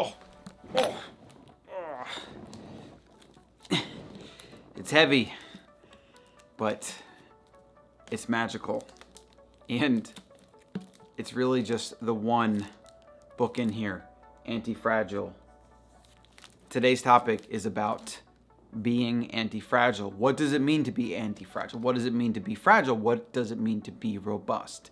Oh, oh, oh. It's heavy, but it's magical. And it's really just the one book in here, Anti-Fragile. Today's topic is about being anti-fragile. What does it mean to be anti-fragile? What does it mean to be fragile? What does it mean to be robust?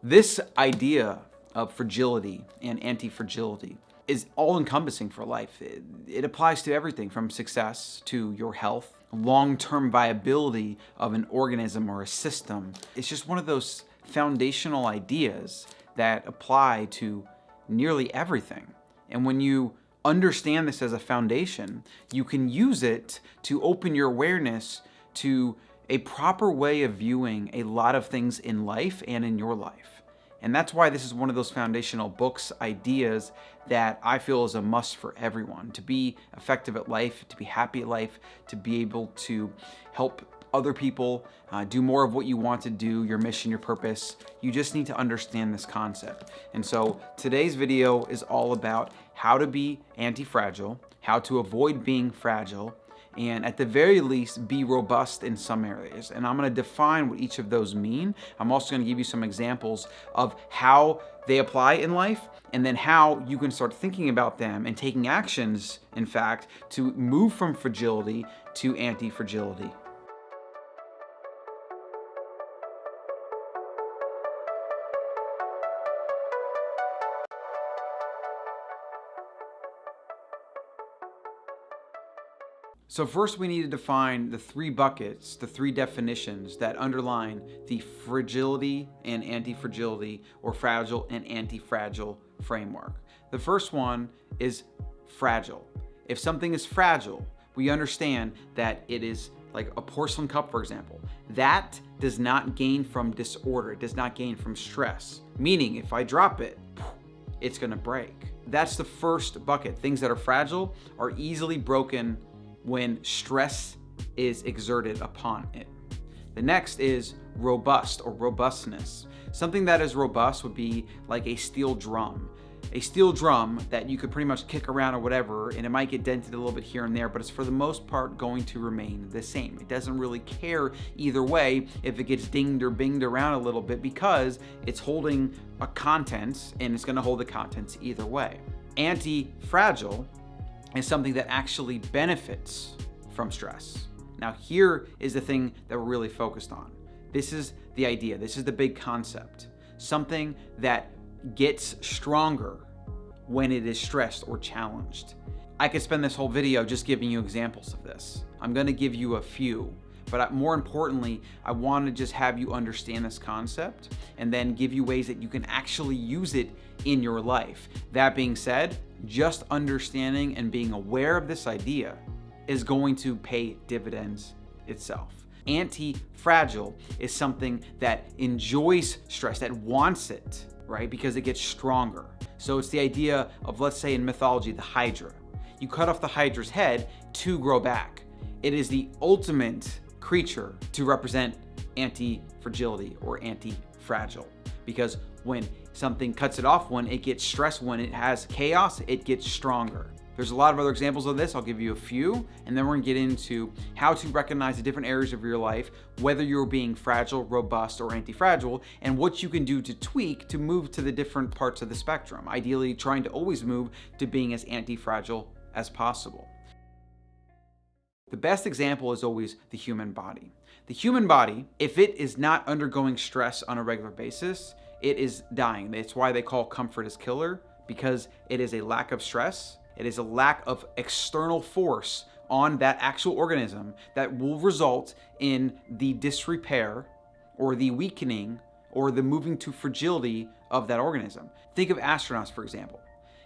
This idea of fragility and anti-fragility is all-encompassing for life. It applies to everything from success to your health, long-term viability of an organism or a system. It's just one of those foundational ideas that apply to nearly everything. And when you understand this as a foundation, you can use it to open your awareness to a proper way of viewing a lot of things in life and in your life. And that's why this is one of those foundational books, ideas that I feel is a must for everyone. To be effective at life, to be happy at life, to be able to help other people, do more of what you want to do, your mission, your purpose. You just need to understand this concept. And so today's video is all about how to be anti-fragile, how to avoid being fragile, and at the very least, be robust in some areas. And I'm gonna define what each of those mean. I'm also gonna give you some examples of how they apply in life, and then how you can start thinking about them and taking actions, in fact, to move from fragility to anti-fragility. So first we need to define the three buckets, the three definitions that underline the fragility and anti-fragility, or fragile and anti-fragile framework. The first one is fragile. If something is fragile, we understand that it is like a porcelain cup, for example. That does not gain from disorder, it does not gain from stress. Meaning if I drop it, it's gonna break. That's the first bucket. Things that are fragile are easily broken when stress is exerted upon it. The next is robust, or robustness. Something that is robust would be like a steel drum. A steel drum that you could pretty much kick around or whatever, and it might get dented a little bit here and there, but it's for the most part going to remain the same. It doesn't really care either way if it gets dinged or binged around a little bit, because it's holding a contents and it's gonna hold the contents either way. Anti-fragile is something that actually benefits from stress. Now here is the thing that we're really focused on. This is the idea, this is the big concept. Something that gets stronger when it is stressed or challenged. I could spend this whole video just giving you examples of this. I'm gonna give you a few, but more importantly, I want to just have you understand this concept and then give you ways that you can actually use it in your life. That being said, just understanding and being aware of this idea is going to pay dividends itself. Anti-fragile is something that enjoys stress, that wants it, right? Because it gets stronger. So it's the idea of, let's say in mythology, the Hydra. You cut off the Hydra's head to grow back. It is the ultimate creature to represent anti-fragility or anti-fragile, because when something cuts it off, when it gets stressed, when it has chaos, it gets stronger. There's a lot of other examples of this. I'll give you a few, and then we're gonna get into how to recognize the different areas of your life, whether you're being fragile, robust, or anti-fragile, and what you can do to tweak to move to the different parts of the spectrum, ideally trying to always move to being as anti-fragile as possible. The best example is always the human body. The human body, if it is not undergoing stress on a regular basis, it is dying. That's why they call comfort is killer, because it is a lack of stress. It is a lack of external force on that actual organism that will result in the disrepair or the weakening or the moving to fragility of that organism. Think of astronauts, for example.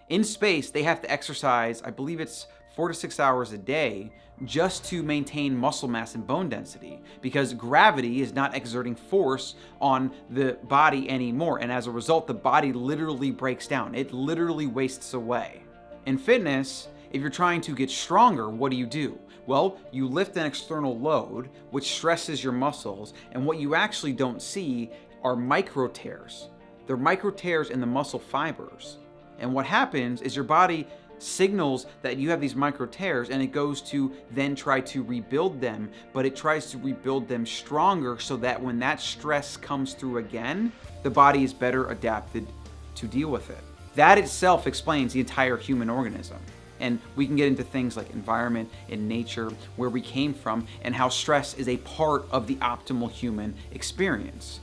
In space, they have to exercise, I believe it's 4 to 6 hours a day just to maintain muscle mass and bone density, because gravity is not exerting force on the body anymore. And as a result, the body literally breaks down. It literally wastes away. In fitness, if you're trying to get stronger, what do? Well, you lift an external load, which stresses your muscles, and what you actually don't see are micro tears. They're micro tears in the muscle fibers. And what happens is your body signals that you have these micro tears, and it goes to then try to rebuild them, but it tries to rebuild them stronger so that when that stress comes through again, the body is better adapted to deal with it. That itself explains the entire human organism. And we can get into things like environment and nature, where we came from, and how stress is a part of the optimal human experience.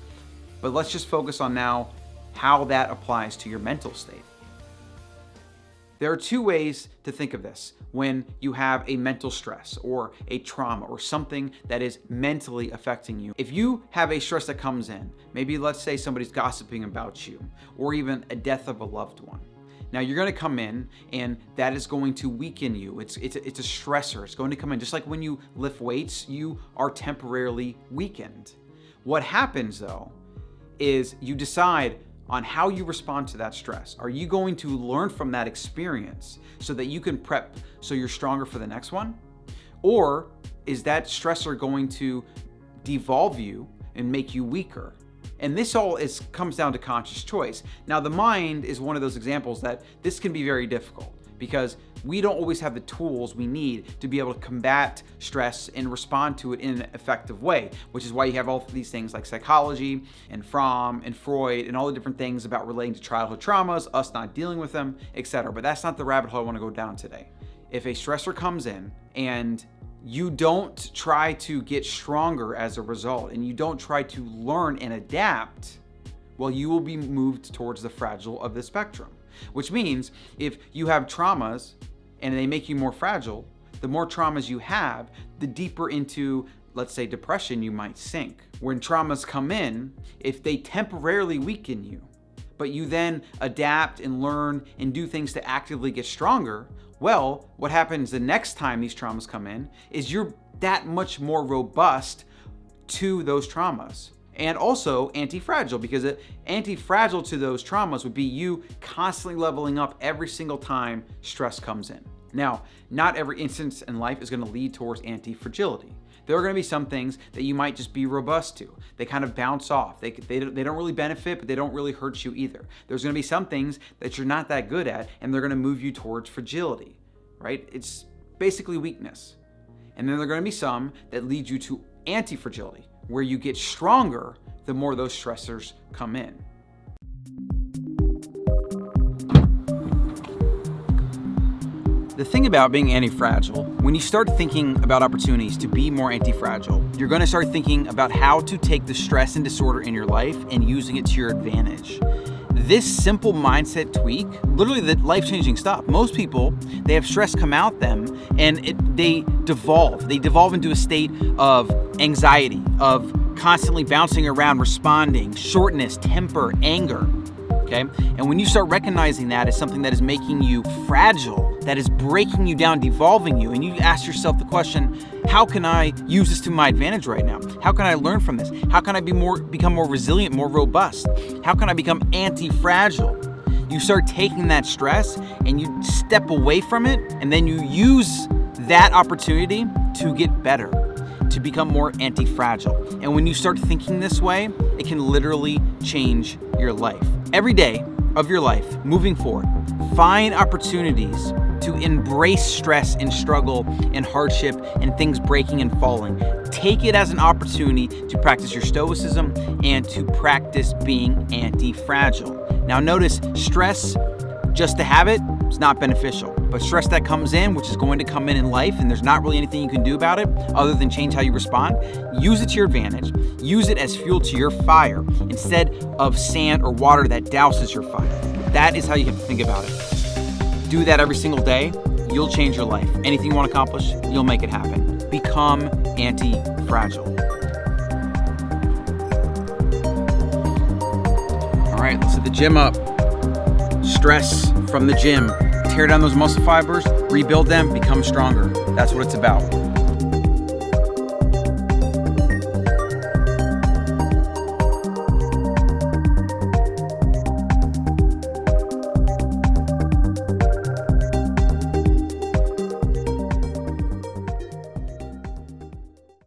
But let's just focus on now how that applies to your mental state. There are two ways to think of this when you have a mental stress or a trauma or something that is mentally affecting you. If you have a stress that comes in, maybe let's say somebody's gossiping about you, or even a death of a loved one. Now you're going to come in, and that is going to weaken you. It's a stressor. It's going to come in. Just like when you lift weights, you are temporarily weakened. What happens though is you decide on how you respond to that stress. Are you going to learn from that experience so that you can prep so you're stronger for the next one? Or is that stressor going to devolve you and make you weaker? And this all comes down to conscious choice. Now, the mind is one of those examples that this can be very difficult, because we don't always have the tools we need to be able to combat stress and respond to it in an effective way, which is why you have all of these things like psychology and Fromm and Freud and all the different things about relating to childhood traumas, us not dealing with them, etc. But that's not the rabbit hole I want to go down today. If a stressor comes in and you don't try to get stronger as a result, and you don't try to learn and adapt, well, you will be moved towards the fragile of the spectrum. Which means if you have traumas and they make you more fragile, the more traumas you have, the deeper into, let's say, depression you might sink. When traumas come in, if they temporarily weaken you, but you then adapt and learn and do things to actively get stronger, well, what happens the next time these traumas come in is you're that much more robust to those traumas. And also anti-fragile, because anti-fragile to those traumas would be you constantly leveling up every single time stress comes in. Now, not every instance in life is going to lead towards anti-fragility. There are going to be some things that you might just be robust to. They kind of bounce off. They don't really benefit, but they don't really hurt you either. There's going to be some things that you're not that good at, and they're going to move you towards fragility, right? It's basically weakness. And then there are going to be some that lead you to anti-fragility, where you get stronger the more those stressors come in. The thing about being anti-fragile, when you start thinking about opportunities to be more anti-fragile, you're going to start thinking about how to take the stress and disorder in your life and using it to your advantage. This simple mindset tweak, literally the life-changing stuff. Most people, they have stress come out them and they devolve. They devolve into a state of anxiety, of constantly bouncing around, responding, shortness, temper, anger. Okay? And when you start recognizing that as something that is making you fragile, that is breaking you down, devolving you, and you ask yourself the question, how can I use this to my advantage right now? How can I learn from this? How can I become more resilient, more robust? How can I become anti-fragile? You start taking that stress and you step away from it, and then you use that opportunity to get better, to become more anti-fragile. And when you start thinking this way, it can literally change your life. Every day of your life, moving forward, find opportunities to embrace stress and struggle and hardship and things breaking and falling. Take it as an opportunity to practice your stoicism and to practice being anti-fragile. Now notice, stress, just to have it, is not beneficial. But stress that comes in, which is going to come in life, and there's not really anything you can do about it other than change how you respond, use it to your advantage. Use it as fuel to your fire instead of sand or water that douses your fire. That is how you have to think about it. Do that every single day, you'll change your life. Anything you want to accomplish, you'll make it happen. Become anti-fragile. All right, let's hit the gym up. Stress from the gym. Tear down those muscle fibers, rebuild them, become stronger. That's what it's about.